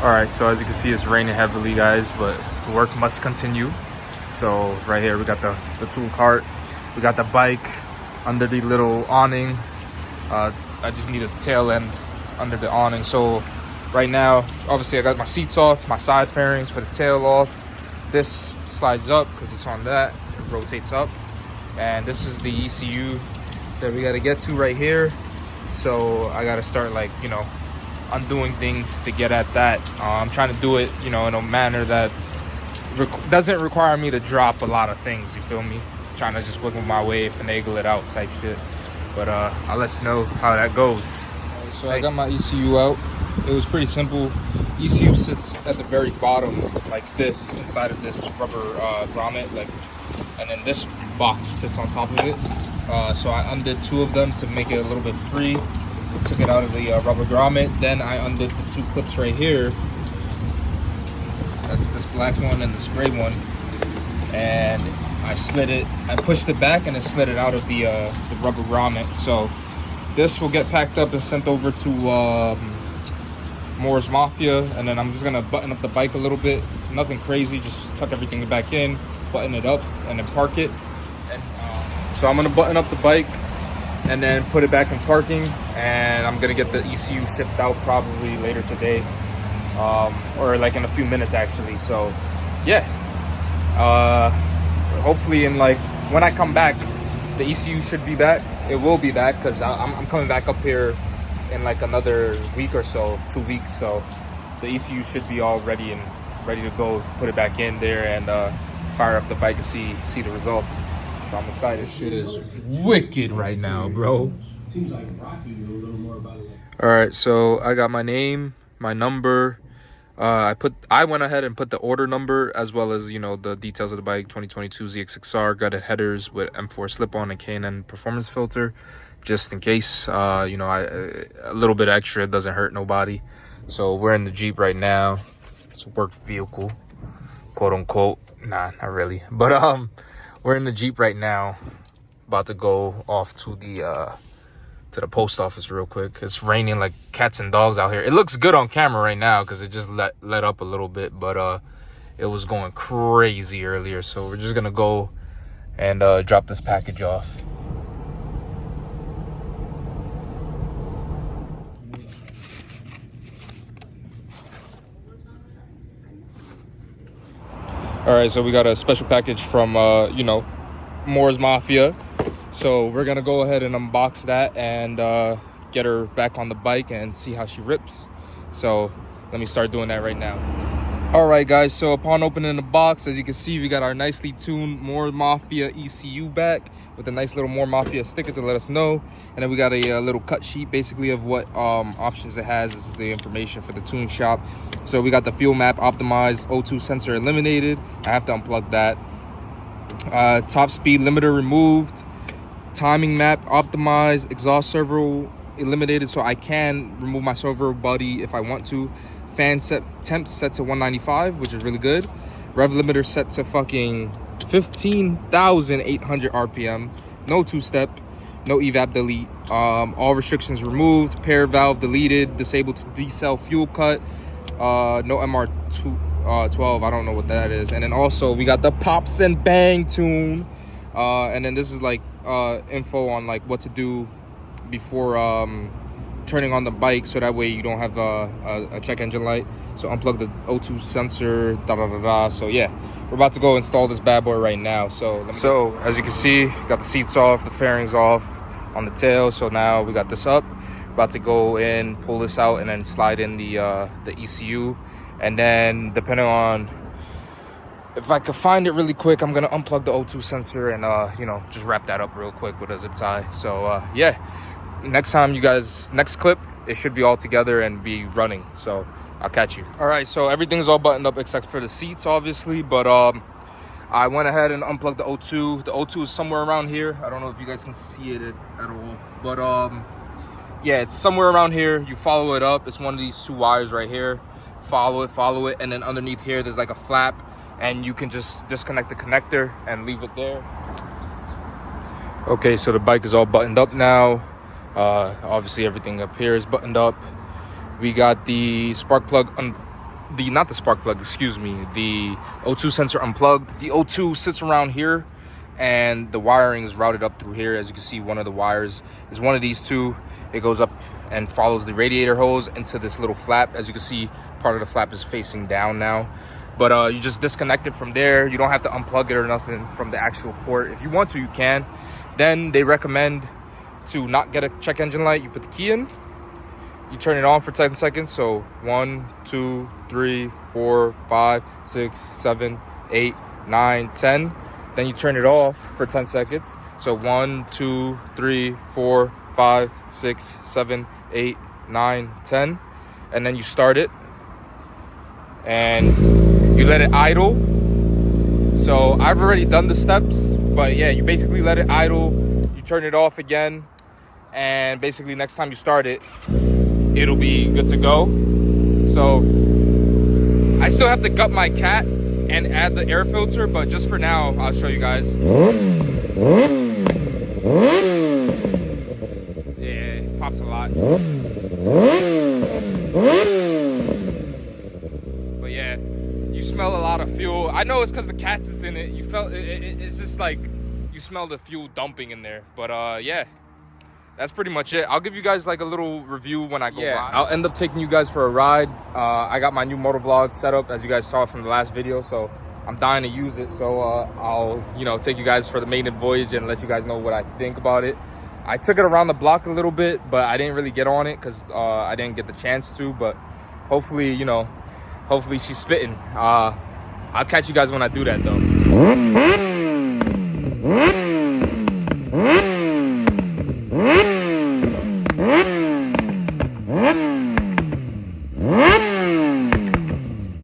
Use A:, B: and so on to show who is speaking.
A: All right, so as you can see, it's raining heavily, guys, but work must continue. So right here, we got the tool cart, we got the bike under the little awning. I just need a tail end under the awning. So right now, obviously I got my seats off, my side fairings for the tail off. This slides up because it's on that, it rotates up. And this is the ECU that we got to get to right here. So I got to start, like, you know, undoing things to get at that. I'm trying to do it, you know, in a manner that doesn't require me to drop a lot of things, you feel me? Trying to just wiggle my way, finagle it out type shit. But I'll let you know how that goes. Right, so I got my ECU out. It was pretty simple. ECU sits at the very bottom like this, inside of this rubber grommet, like, and then this box sits on top of it. So I undid two of them to make it a little bit free. Took it out of the rubber grommet. Then I undid the two clips right here. That's this black one and this gray one. And I slid it. I pushed it back and it slid it out of the rubber grommet. So this will get packed up and sent over to Moores Mafia. And then I'm just gonna button up the bike a little bit. Nothing crazy. Just tuck everything back in, button it up, and then park it. And so I'm gonna button up the bike and then put it back in parking, and I'm gonna get the ECU shipped out probably later today, or like in a few minutes actually. So yeah, hopefully in like when I come back, the ECU should be back. It will be back because I'm coming back up here in like another week or so, 2 weeks. So the ECU should be all ready to go. Put it back in there and fire up the bike and see the results. So I'm excited. This shit is wicked right now, bro. All right, so I got my name, my number. I went ahead and put the order number as well as, you know, the details of the bike. 2022 Zx6r gutted headers with M4 slip-on and K&N performance filter, just in case. You know, a little bit extra doesn't hurt nobody. So we're in the Jeep right now. It's a work vehicle, quote unquote. Nah, not really, but we're in the Jeep right now, about to go off to the post office real quick. It's raining like cats and dogs out here. It looks good on camera right now because it just let up a little bit, but it was going crazy earlier. So we're just gonna go and drop this package off. All right, so we got a special package from, you know, Moores Mafia. So we're going to go ahead and unbox that and get her back on the bike and see how she rips. So let me start doing that right now. All right, guys, so upon opening the box, as you can see, we got our nicely tuned Moores Mafia ECU back with a nice little Moores Mafia sticker to let us know. And then we got a little cut sheet basically of what options it has. This is the information for the tune shop. So we got the fuel map optimized, O2 sensor eliminated. I have to unplug that. Top speed limiter removed. Timing map optimized. Exhaust servo eliminated, so I can remove my servo body if I want to. Fan temp set to 195, which is really good. Rev limiter set to fucking 15,800 RPM. No two-step, no evap delete. All restrictions removed. Pair valve deleted. Disabled decel fuel cut. No MR12. I don't know what that is. And then also we got the Pops and Bang tune. And then this is like info on like what to do before turning on the bike, so that way you don't have a check engine light. So unplug the O2 sensor, So yeah, we're about to go install this bad boy right now. So as you can see, got the seats off, the fairings off on the tail. So now we got this up. About to go in, pull this out, and then slide in the ECU. And then depending on if I could find it really quick, I'm gonna unplug the O2 sensor and you know, just wrap that up real quick with a zip tie. So yeah, next clip, it should be all together and be running. So I'll catch you. All right, so everything's all buttoned up except for the seats, obviously. But I went ahead and unplugged the O2. The O2 is somewhere around here. I don't know if you guys can see it at all, but yeah, it's somewhere around here. You follow it up. It's one of these two wires right here. Follow it, and then underneath here there's like a flap, and you can just disconnect the connector and leave it there. Okay, so the bike is all buttoned up now. Obviously everything up here is buttoned up. We got the spark plug not the spark plug, excuse me, the O2 sensor unplugged. The O2 sits around here, and the wiring is routed up through here. As you can see, one of the wires is one of these two. It goes up and follows the radiator hose into this little flap. As you can see, part of the flap is facing down now. But you just disconnect it from there. You don't have to unplug it or nothing from the actual port. If you want to, you can. Then they recommend to not get a check engine light. You put the key in, you turn it on for 10 seconds. So 1, 2, 3, 4, 5, 6, 7, 8, 9, 10. Then you turn it off for 10 seconds. So 1, 2, 3, 4, 5, 6, 7, 8, 9, 10. And then you start it. And you let it idle. So I've already done the steps, but yeah, you basically let it idle, you turn it off again, and basically next time you start it, it'll be good to go. So I still have to gut my cat and add the air filter, but just for now, I'll show you guys. Yeah, it pops a lot. But yeah, you smell a lot of fuel. I know it's because the cat's is in it. You felt it's just like you smell the fuel dumping in there. But yeah, that's pretty much it. I'll give you guys like a little review when I go ride. I'll end up taking you guys for a ride. I got my new motovlog set up, as you guys saw from the last video, so I'm dying to use it. So I'll take you guys for the maiden voyage and let you guys know what I think about it. I took it around the block a little bit, but I didn't really get on it because I didn't get the chance to. But hopefully, hopefully she's spitting. I'll catch you guys when I do that though.